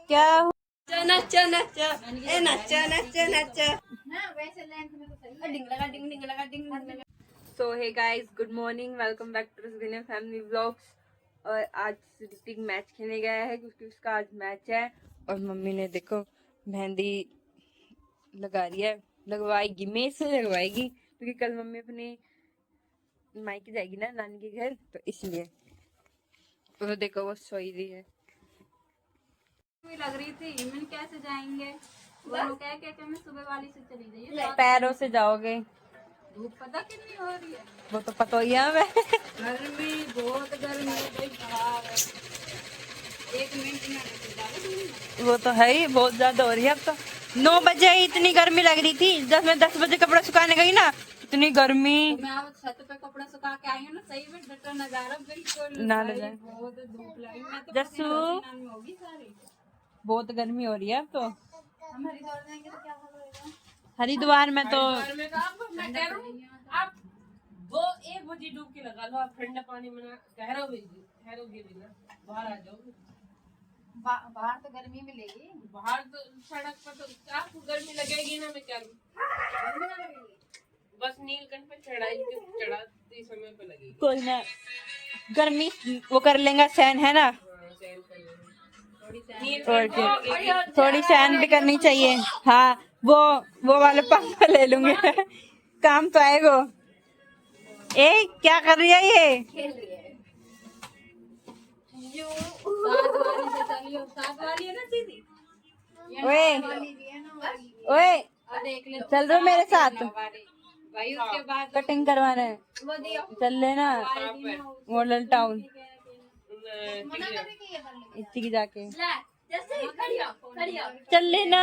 क्या नच्चा नच्चा ए नच्चा नच्चा नच्चा ना वैसे लेंथ में तो सही डिंग लगा डिंग डिंग लगा डिंग लगा। So hey guys, good morning, welcome back to Suganya family vlogs. और आज ऋतिक मैच खेलने गया है क्योंकि उसका आज मैच है। और मम्मी ने देखो मेहंदी लगा रही है, लगवाएगी, मेरे से लगवाएगी क्योंकि कल मम्मी अपने मायके जाएगी ना नानी के घर, तो इसलिए। तो देखो वो सोई रही है। लग रही थी मैंने कैसे जाएंगे, वो लोग कह मैं सुबह वाली से चली जाइए, पैरों से जाओगे, धूप पता कितनी हो रही है। वो तो पता ही है हमें। गर्मी बहुत गर्मी है भाई बाहर, 1 मिनट में वो तो है ही, बहुत ज्यादा हो रही है अब तो। 9 बजे ही इतनी गर्मी लग रही थी, जब मैं 10 बजे कपड़ा सुखाने गई ना, इतनी गर्मी। तो मैं अब छत पे कपड़ा सुखा के आई हूँ ना, सही में डटा नजारा बिल्कुल ना ले जाए। बहुत धूप लगी, मैं तो जस्सू, पसीना में होगी सारी। बहुत गर्मी हो रही है अब तो। हम हरिद्वार जाएंगे तो क्या हाल होगा। हरिद्वार में तो मैं कह रहा हूँ आप 1 बजे डुबकी लगा लो, आप ठंडा पानी में ठहरोगे भी ना, बाहर आ जाओगे। बाहर तो गर्मी मिलेगी, बाहर तो सड़क पर तो आपको गर्मी लगेगी ना, मैं क्या गर्मी ना लगेगी। बस नीलकंठ पे चढ़ाते समय पे लगेगी। कोई ना, गर्मी वो कर लेंगे, सहन है ना। हाँ, सहन कर लेंगे। और क्या, थोड़ी सहन भी करनी चाहिए। हाँ, वो वाले पंखा ले लूंगे। काम तो आएगा। ए, क्या कर रही है ये? खेल रही है साथ वाली से चलियो, साथ वाली है ना सीधी, ओए वाली भी है ना वाली। ओए, और देख ले चल रहे हो मेरे साथ? भाई उसके बाद कटिंग करवाना है, वो दियो चल लेना मॉडल टाउन मना करने की ये कर ले इसी की जाके ले जैसे खड़िया चल लेना।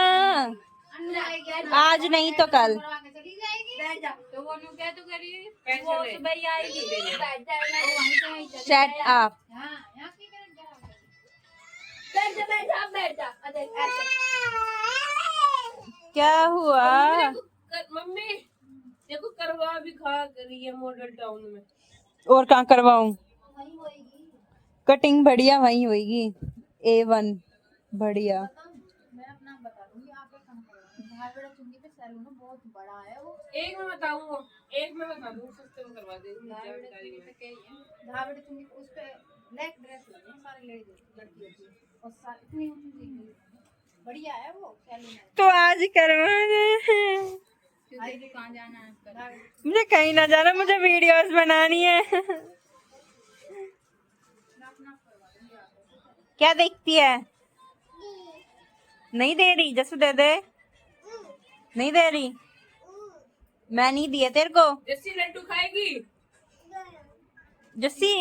आज नहीं तो कल। चली जाएगी, बैठ जा। तो वो न्यू क्या तो करिए, पैसे वो ले। सुबह ही आएगी, बैठ जाएगा वो वहीं से वहीं चली शट अप। हां यहां की कर बैठ जा अरे ऐसे क्या हुआ? मम्मी देखो करवा भी खा रही है मॉडल टाउन में। और कहाँ करवाऊं? वहीं होएगी। कटिंग बढ़िया वहीं होगी, A1 बढ़िया। मैं अपना बता दूंगी, आप एक काम करो, धारवाड़ चुंगी पे सैलून बहुत बड़ा है वो। एक में बता दूँ सस्ते में करवा देंगे। धारवाड़ चुंगी पे क्या है, धारवाड़ चुंगी पे उस पे ब्लैक ड्रेस लगे हैं सारे लेडीज लड़कियों की, और सारी इतनी ऊंची बढ़िया है वो सैलून है। तो आज करवाना है। आई दुकान जाना है कर, मुझे कहीं ना जाना, मुझे वीडियोस बनानी है। क्या देखती है? नहीं दे रही, जसू दे दे। नहीं दे रही, मैं नहीं दिए तेरे को। जैसी लड्डू खाएगी। जस्सी,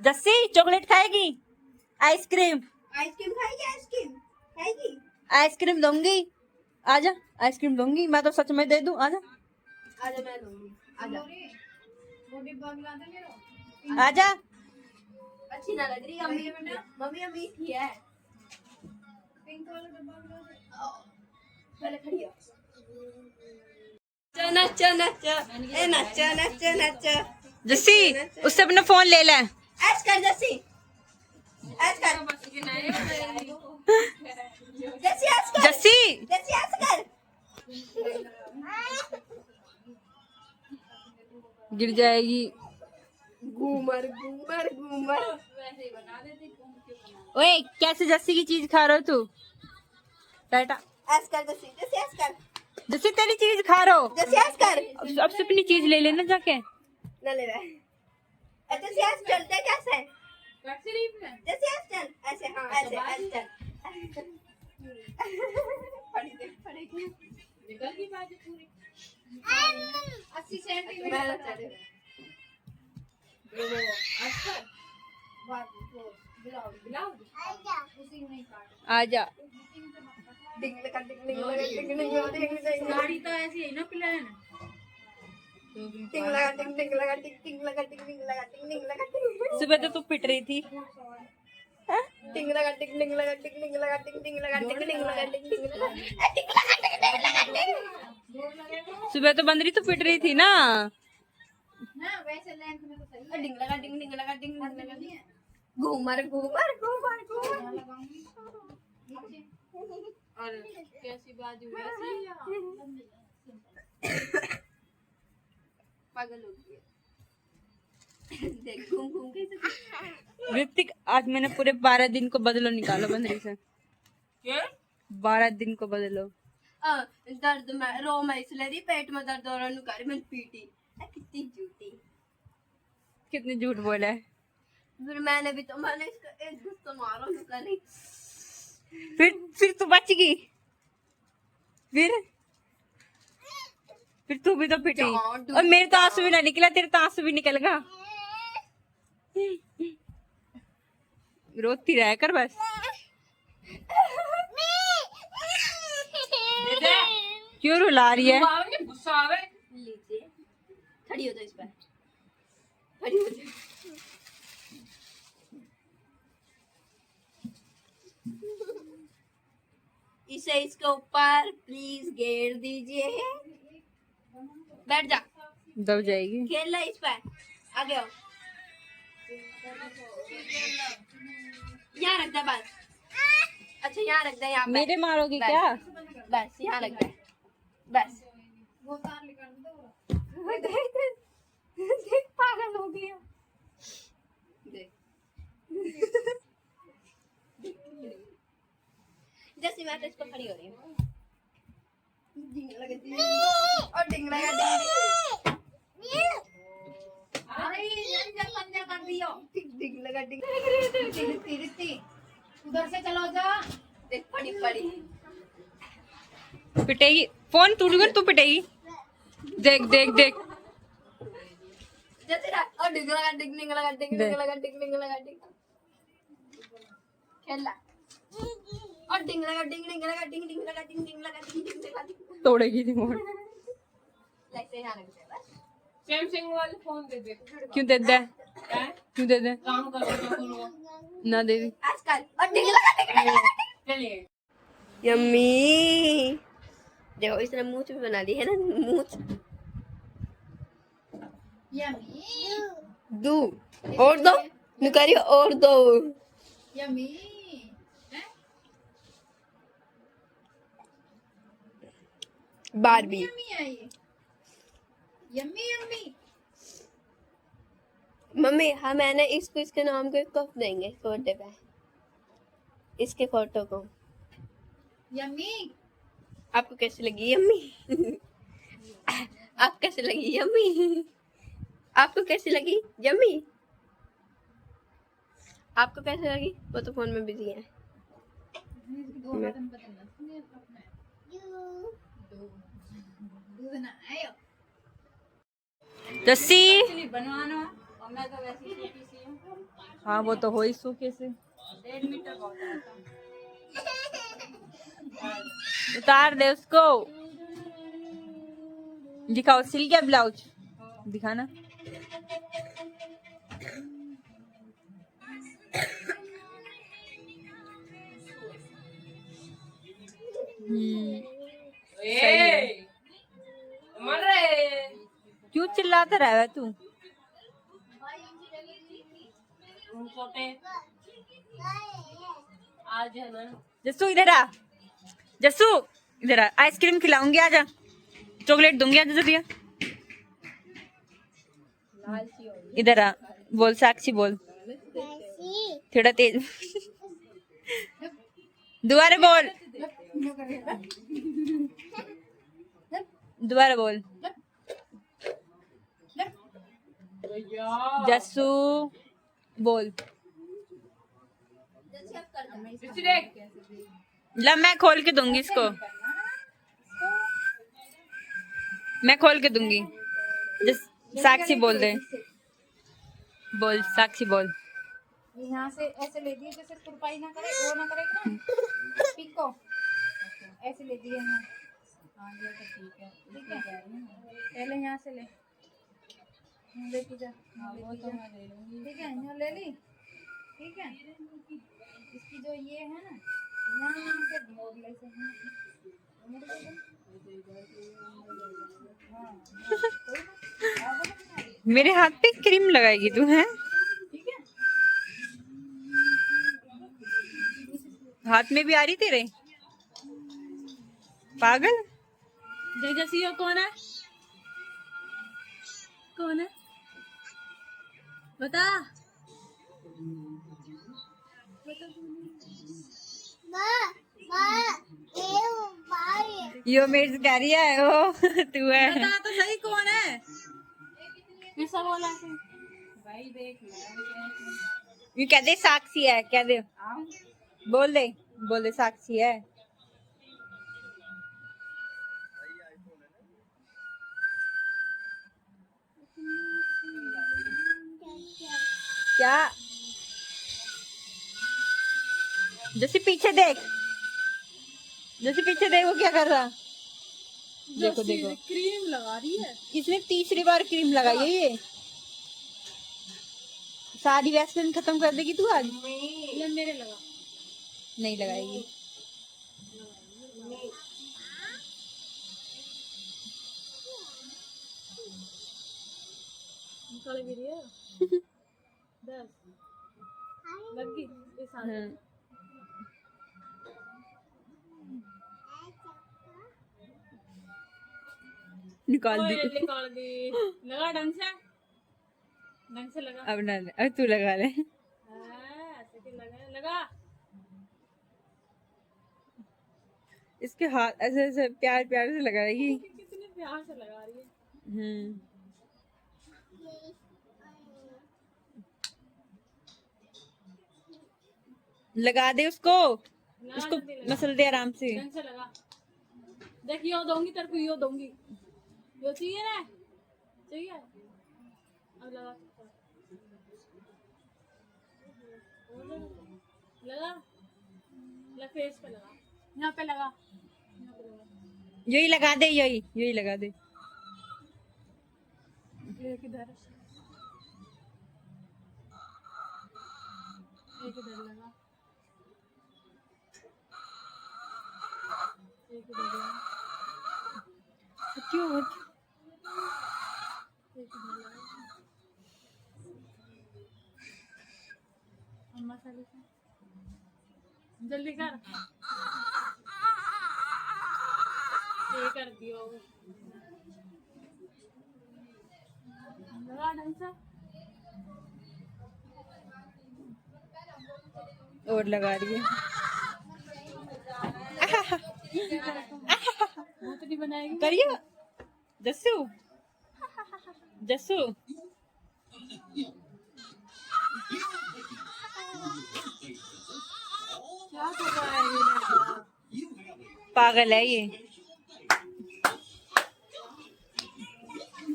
जस्सी चॉकलेट खाएगी? आइसक्रीम आइसक्रीम खाएगी। आइसक्रीम दूंगी, आजा। आइसक्रीम दूंगी मैं तो, सच में दे दूं, आजा आजा मैं दूंगी, आजा वो डिब्बा मिला दे मेरा, आजा। अच्छी ना लग रही अम्मी, मम्मी मीठी है, पिंक वाला डिब्बा मिला दे पहले खड़ी हो। नच्चा नच्चा ए नच्चा नच्चा नच्चा। जस्सी, उससे अपना फोन ले ले। ऐश कर जैसी, ऐश कर जैसी, ऐश कर जस्सी, जैसी, ऐश कर। गिर जाएगी। घूमर घूमर घूमर वैसे ही बना देती, ओए, कैसे जस्सी की चीज खा रहे हो तू? बेटा ऐश कर जैसी, जैसी ऐश कर, जस्सी तेरी चीज खा रहे हो, जैसी ऐश कर। अब से अपनी चीज ले लेना जाके। ना ले रहा है, जैसी ऐश चलते कैसे, जैसी ऐश चल ऐसे, हाँ ऐसे ऐश चल। पड़ी देख पड़ेगी, निकल गई बाजी पूरी। 80 सेंटीमीटर उसी में काट। आजा। गाड़ी तो ऐसी है ना प्लान, टिंग लगा टिंग टिंग लगा टिंग टिंग लगा टिंग टिंग लगा टिंग टिंग लगा टिंग सुबह तो तू पिट रही थी। टिंग लगा टिंग टिंग लगा टिंग टिंग लगा टिंग टिंग लगा टिंग टिंग लगा टिंग टिंग लगा टिंग लगा। सुबह तो बंदरी तो पिट रही थी ना। ना वैसे लेंथ में तो सही, टिंग लगा टिंग टिंग लगा टिंग टिंग लगा, घूमर घूमर घूमर घूमर। कैसी बात हुई पागल हो गई देख घूम घूम के ऋतिक आज मैंने पूरे 12 दिन को बदलो निकालो बंदरी से क्या 12 दिन को बदलो दर्द में रो मैं इसलिए दी पेट में दर्द हो रहा नुकारी मैंने पीटी कितनी झूठी कितनी झूठ बोला है फिर मैंने भी तो मैंने इसका एक गुस्सा मारा नुकारी फिर तू बच गई फिर तू भी तो पिटी और मेरे तो आंसू भी ना निकला तेरे तो आंसू भी निकल गया रोती रह कर बस क्यों रुला रही है आवे गुस्सा आवे लीजिए खड़ी हो जाओ इस पर खड़ी हो जाओ इसे इसके ऊपर प्लीज घेर दीजिए बैठ जा दब जाएगी खेल ला इस पर आगे आओ यहाँ रख दे बस अच्छा यहाँ रख दे यहाँ पे मेरे मारोगी बस। क्या बस यहाँ रख दे बस वो तार निकाल दो देख पागल हो गया देख जैसे मैं तो इस पर खड़ी हो रही हूँ डिंग लगा और डिंग लगा अरे अंदर पंजा कर दियो डिंग लगा डिंग रित्ती रित्ती उधर से चलो जा देख पड़ी पड़ी पिटेगी फोन टूट गया तू पिटेगी देख देख देख जैसे और डिंग लगा डिंग लगा डिंग लगा डिंग लगा डिंग खेला और डिंग लगा डिंग लगा डिंग लगा डिंग लगा तोड़ेगी रिमोट ऐसे यहाँ रख दे बस सैमसंग वाले फोन दे दे क्यों दे दे हैं? क्यों दे दे काम करो तो करो ना दे दी आजकल और डिंग लगा चलिए यम्मी देखो इसने मूंछ भी बना दी है ना मूंछ यम्मी दो और दो नुकारी और दो यम्मी बारबी यम्मी है ये यम्मी यम्मी मम्मी हाँ मैंने इसको इसके नाम को कब देंगे फोटो पे इसके फोटो को यम्मी आपको कैसी लगी यम्मी आप कैसे लगी यम्मी आपको कैसी लगी यम्मी आपको कैसे लगी वो तो फोन में बिजी है दो बटन बदलना सुनिए अपना दूध ना आयो जस्सी चलिए बनवाना और मैं तो वैसे ही छोटी सी हूँ हाँ वो तो हो ही सूखे से 1.5 मीटर बहुत है उतार दे उसको दिखाओ सिल गया ब्लाउज दिखाना ए मर रहे क्यों चिल्लाता रहा है तू छोटे आज है ना जस्सू इधर आ जस्सू इधर आ आइसक्रीम खिलाऊंगी आजा चॉकलेट दूंगी आजा जरिया इधर आ बोल साक्षी बोल थोड़ा तेज दोबारा बोल दोबारा बोल जस्सू बोल ला मैं खोल के दूंगी इसको मैं खोल के दूंगी साक्षी बोल दे बोल साक्षी बोल यहाँ से ऐसे ले दिए जैसे तुरपाई ना करे वो ना करेगा ना पिको ऐसे ले दिए ना हाँ ये तो ठीक है पहले यहाँ से ले लेके जा वो तो मैं ले लूंगी ठीक है यहाँ ले ली ठीक है इसकी जो ये है ना यहाँ से मोड़ ले से मेरे हाथ पे क्रीम लगाएगी तू है ठीक है हाथ में भी आ रही तेरे पागल। जैसी कौन है? कौन है बता। यो मेरे से कह रही है ओ तू है। बता तो सही कौन है? कैसा बोला ऐसे? भाई देख ये कह दे साक्षी है, कह दे, बोल दे, बोल दे साक्षी है। क्या जैसे पीछे देख, जैसे पीछे देख, वो क्या कर रहा। देखो देखो क्रीम लगा रही है। इसने तीसरी बार क्रीम लगाई है ये। सारी वैक्सीन खत्म कर देगी तू आज। ले मेरे लगा। नहीं लगाएगी। निकाल भी रही है। 10 लग गई इस हाथ में। निकाल दी। निकाल दी। लगा ढंग से लगा। अब ना, अब तू लगा ले। ऐसे के लगा। इसके हाथ ऐसे ऐसे प्यार प्यार से लगाएगी। कितने प्यार से लगा रही है। लगा दे उसको, उसको मसल दे आराम से। ढंग से लगा। देख यो दूंगी तेरे को, यो दूंगी। यो चाहिए ना? चाहिए? अब लगा। लगा। लगा फेस पे लगा। यहाँ पे लगा। यही लगा दे, यही लगा दे। एक इधर। एक इधर लगा। एक इधर लगा। क्यों? एक इधर लगा। अम्मा साली से जल्दी कर। ये कर दियो। लगा ढंग से। और लगा रही है। भूत नहीं बनाएगी। करियो जस्सू, जस्सू। क्या कर रहा है ये लड़का? पागल है ये।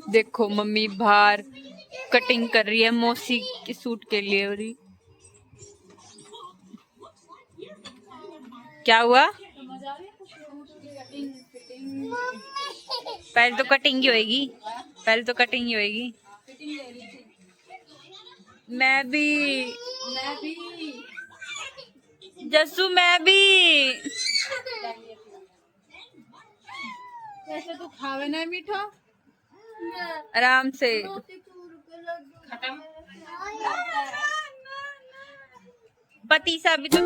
देखो मम्मी बाहर कटिंग कर रही है मौसी के सूट के लिए। और क्या हुआ? मजा आ रही है? पहले तो कटिंग ही होएगी, पहले तो कटिंग ही होएगी। मैं भी जस्सू, मैं भी। कैसे तू खावे ना मीठा? आराम से। खत्म। पतीसा भी तो